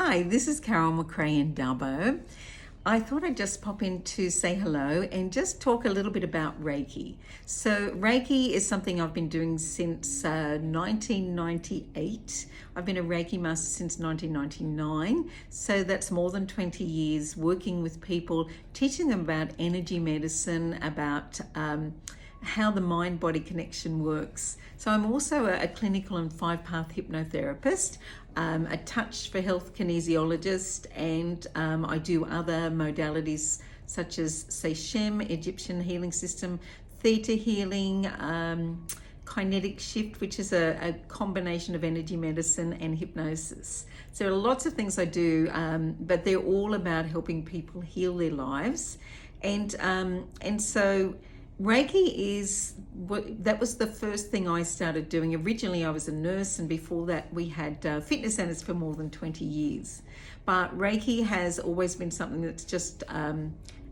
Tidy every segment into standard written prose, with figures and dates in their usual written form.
Hi, this is Carol McRae in Dubbo. I thought I'd just pop in to say hello and just talk a little bit about Reiki. So Reiki is something I've been doing since 1998. I've been a Reiki Master since 1999. So that's more than 20 years working with people, teaching them about energy medicine, about how the mind-body connection works. So I'm also a clinical and 5-path hypnotherapist, a touch for health kinesiologist, and I do other modalities such as Shem, Egyptian healing system, theta healing, kinetic shift, which is a combination of energy medicine and hypnosis. So there are lots of things I do, but they're all about helping people heal their lives. And so Reiki that was the first thing I started doing. Originally I was a nurse, and before that we had fitness centers for more than 20 years. But Reiki has always been something that's just,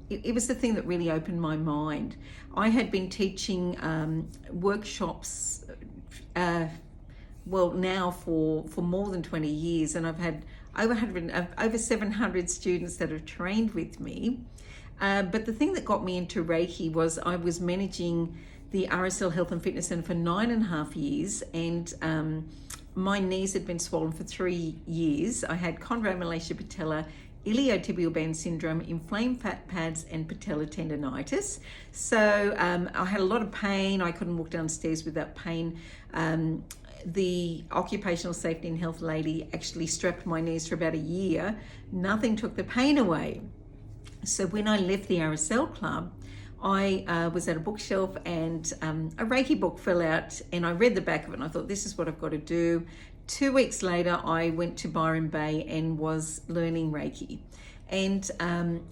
it was the thing that really opened my mind. I had been teaching workshops, now for more than 20 years, and I've had over 700 students that have trained with me. But the thing that got me into Reiki was I was managing the RSL Health and Fitness Center for 9.5 years, and my knees had been swollen for 3 years. I had chondromalacia patella, iliotibial band syndrome, inflamed fat pads, and patella tendonitis. So I had a lot of pain. I couldn't walk downstairs without pain. The occupational safety and health lady actually strapped my knees for about a year. Nothing took the pain away. So when I left the RSL club, I was at a bookshelf, and a Reiki book fell out, and I read the back of it and I thought, this is what I've got to do. 2 weeks later, I went to Byron Bay and was learning Reiki. And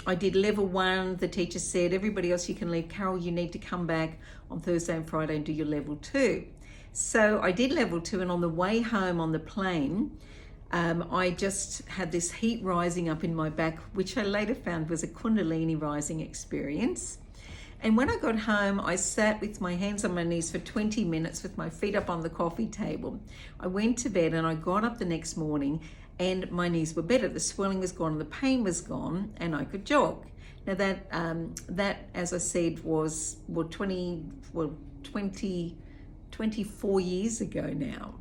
I did level 1. The teacher said, everybody else you can leave. Carol, you need to come back on Thursday and Friday and do your level 2. So I did level 2, and on the way home on the plane, I just had this heat rising up in my back, which I later found was a Kundalini rising experience. And when I got home, I sat with my hands on my knees for 20 minutes with my feet up on the coffee table. I went to bed, and I got up the next morning and my knees were better. The swelling was gone, the pain was gone, and I could jog. Now that, as I said, was 24 years ago now.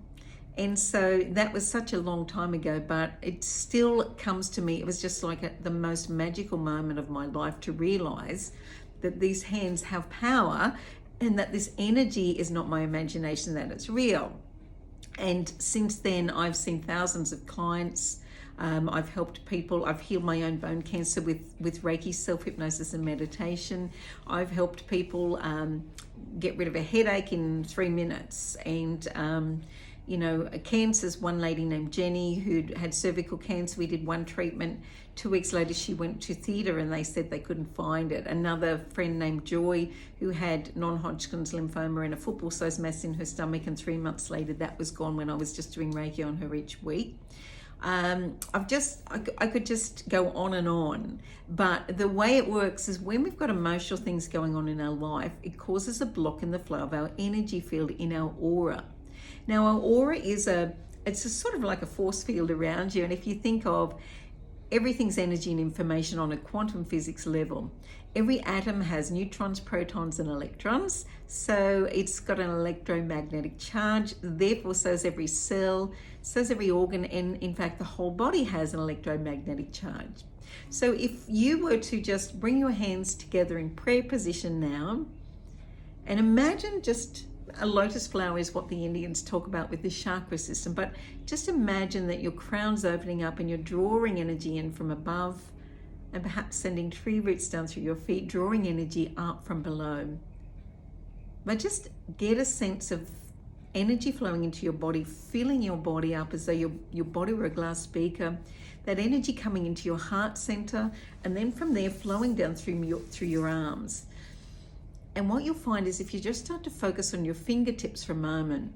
And so that was such a long time ago, but it still comes to me. It was just like the most magical moment of my life to realize that these hands have power, and that this energy is not my imagination, that it's real. And since then, I've seen thousands of clients. I've helped people. I've healed my own bone cancer with Reiki, self-hypnosis and meditation. I've helped people get rid of a headache in 3 minutes. And cancers, one lady named Jenny who'd had cervical cancer, we did one treatment. 2 weeks later, she went to theatre and they said they couldn't find it. Another friend named Joy who had non-Hodgkin's lymphoma and a football-sized mass in her stomach, and 3 months later, that was gone when I was just doing Reiki on her each week. I could just go on and on, but the way it works is when we've got emotional things going on in our life, it causes a block in the flow of our energy field in our aura. Now, our aura it's a sort of like a force field around you. And if you think of everything's energy and information on a quantum physics level, every atom has neutrons, protons, and electrons. So it's got an electromagnetic charge. Therefore, so is every cell, so is every organ. And in fact, the whole body has an electromagnetic charge. So if you were to just bring your hands together in prayer position now, and imagine just a lotus flower is what the Indians talk about with the chakra system, but just imagine that your crown's opening up and you're drawing energy in from above, and perhaps sending tree roots down through your feet, drawing energy up from below. But just get a sense of energy flowing into your body, filling your body up as though your body were a glass beaker, that energy coming into your heart center, and then from there flowing down through your arms. And what you'll find is if you just start to focus on your fingertips for a moment,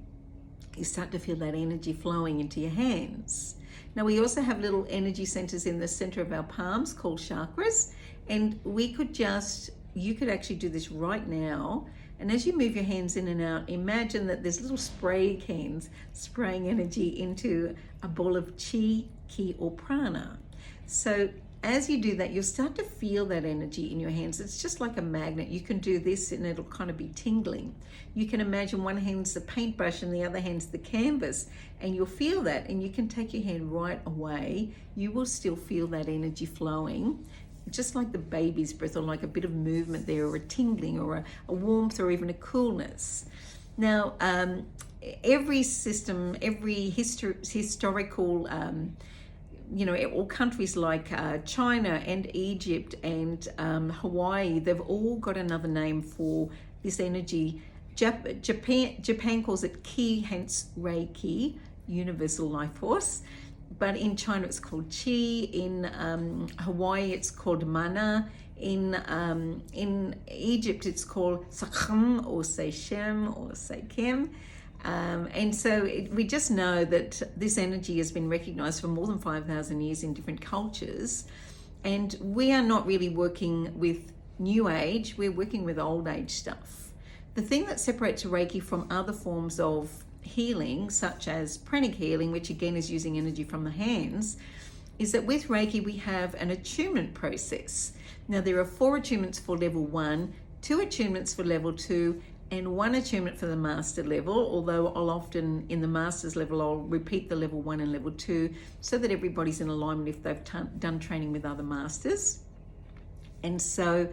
you start to feel that energy flowing into your hands. Now, we also have little energy centers in the center of our palms called chakras, and you could actually do this right now. And as you move your hands in and out, imagine that there's little spray cans spraying energy into a ball of chi, ki, or prana. So as you do that, you'll start to feel that energy in your hands. It's just like a magnet. You can do this and it'll kind of be tingling. You can imagine one hand's the paintbrush and the other hand's the canvas, and you'll feel that, and you can take your hand right away. You will still feel that energy flowing, just like the baby's breath, or like a bit of movement there, or a tingling, or a warmth, or even a coolness. Now, every system, every historical all countries like China and Egypt and Hawaii, they've all got another name for this energy. Japan calls it ki, hence Reiki, universal life force. But in China it's called chi. In Hawaii it's called mana. In Egypt it's called sakhem or seishem or seikem. And so we just know that this energy has been recognized for more than 5,000 years in different cultures. And we are not really working with new age, we're working with old age stuff. The thing that separates Reiki from other forms of healing, such as pranic healing, which again is using energy from the hands, is that with Reiki we have an attunement process. Now there are 4 attunements for level 1, 2 attunements for level 2, and 1 attunement for the master level, although I'll often, in the master's level, I'll repeat the level 1 and level 2 so that everybody's in alignment if they've done training with other masters. And so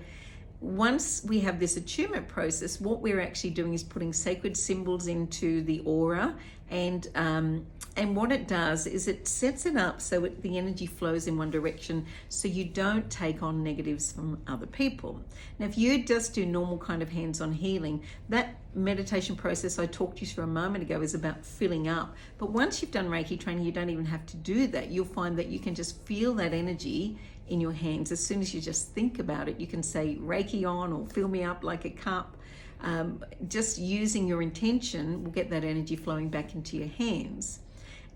once we have this attunement process, what we're actually doing is putting sacred symbols into the aura, and what it does is it sets it up so the energy flows in one direction, so you don't take on negatives from other people. Now, if you just do normal kind of hands-on healing, that meditation process I talked to you through a moment ago is about filling up. But once you've done Reiki training, you don't even have to do that. You'll find that you can just feel that energy in your hands. As soon as you just think about it, you can say Reiki on or fill me up like a cup. Just using your intention will get that energy flowing back into your hands.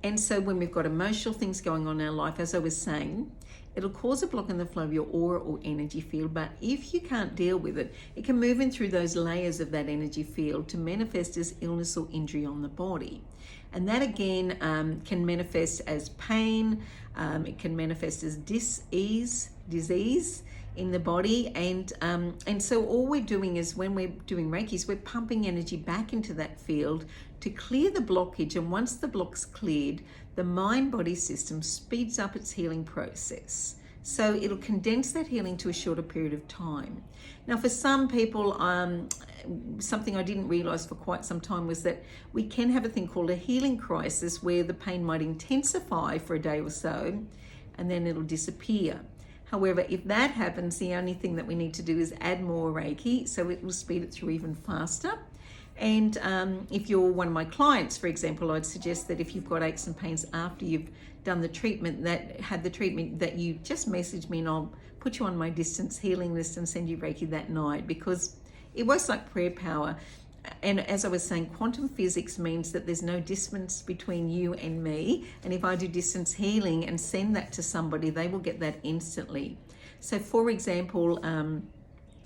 And so when we've got emotional things going on in our life, as I was saying, it'll cause a block in the flow of your aura or energy field. But if you can't deal with it, it can move in through those layers of that energy field to manifest as illness or injury on the body. And that again can manifest as pain, it can manifest as disease in the body, and so all we're doing is, when we're doing Reiki, is we're pumping energy back into that field to clear the blockage. And once the block's cleared, the mind-body system speeds up its healing process. So it'll condense that healing to a shorter period of time. Now, for some people, something I didn't realize for quite some time was that we can have a thing called a healing crisis, where the pain might intensify for a day or so, and then it'll disappear. However, if that happens, the only thing that we need to do is add more Reiki, so it will speed it through even faster. And if you're one of my clients, for example, I'd suggest that if you've got aches and pains after you've done the treatment, that you just message me and I'll put you on my distance healing list and send you Reiki that night, because it works like prayer power. And as I was saying, quantum physics means that there's no distance between you and me. And if I do distance healing and send that to somebody, they will get that instantly. So for example, Glenn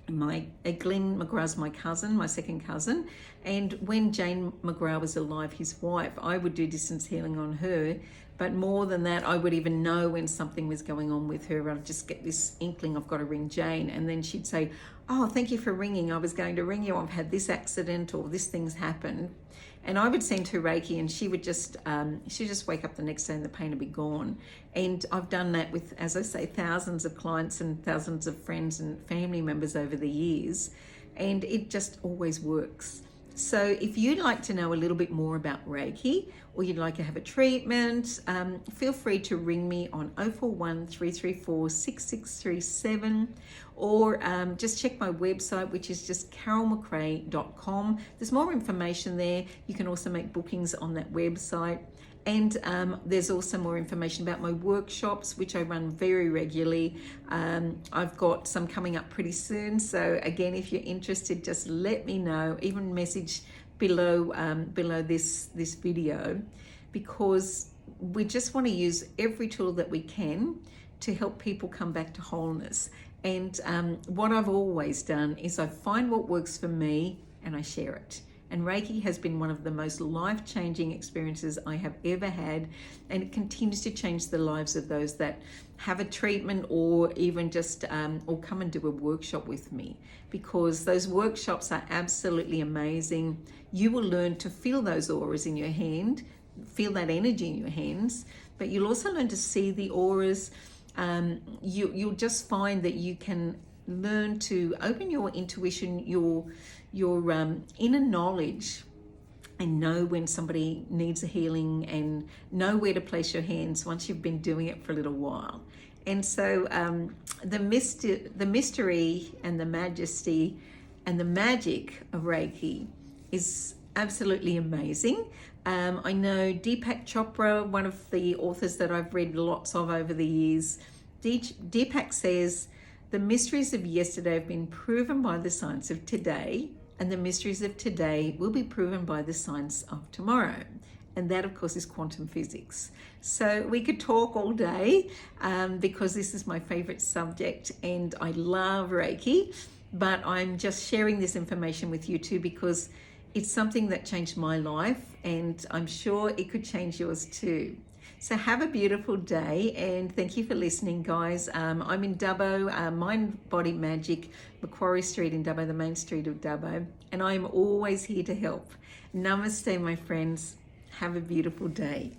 McGrath's my cousin, my second cousin. And when Jane McGrath was alive, his wife, I would do distance healing on her. But more than that, I would even know when something was going on with her. I'd just get this inkling, I've got to ring Jane. And then she'd say, oh, thank you for ringing. I was going to ring you. I've had this accident, or this thing's happened. And I would send her Reiki, and she would just wake up the next day and the pain would be gone. And I've done that with, as I say, thousands of clients and thousands of friends and family members over the years. And it just always works. So if you'd like to know a little bit more about Reiki, or you'd like to have a treatment, feel free to ring me on 041 334 6637, or just check my website, which is just carolmcrae.com. There's more information there. You can also make bookings on that website. And there's also more information about my workshops, which I run very regularly. I've got some coming up pretty soon. So again, if you're interested, just let me know. Even message below this video, because we just want to use every tool that we can to help people come back to wholeness. And what I've always done is I find what works for me and I share it. And Reiki has been one of the most life-changing experiences I have ever had, and it continues to change the lives of those that have a treatment or even just or come and do a workshop with me, because those workshops are absolutely amazing. You will learn to feel those auras in your hand, feel that energy in your hands, but you'll also learn to see the auras. You'll just find that you can learn to open your intuition, your inner knowledge, and know when somebody needs a healing, and know where to place your hands once you've been doing it for a little while. And so the mystery and the majesty and the magic of Reiki is absolutely amazing. I know Deepak Chopra, one of the authors that I've read lots of over the years, Deepak says, the mysteries of yesterday have been proven by the science of today, and the mysteries of today will be proven by the science of tomorrow. And that, of course, is quantum physics. So we could talk all day because this is my favorite subject and I love Reiki, but I'm just sharing this information with you too because it's something that changed my life, and I'm sure it could change yours too. So have a beautiful day, and thank you for listening, guys. I'm in Dubbo, Mind Body Magic, Macquarie Street in Dubbo, the main street of Dubbo, and I'm always here to help. Namaste, my friends. Have a beautiful day.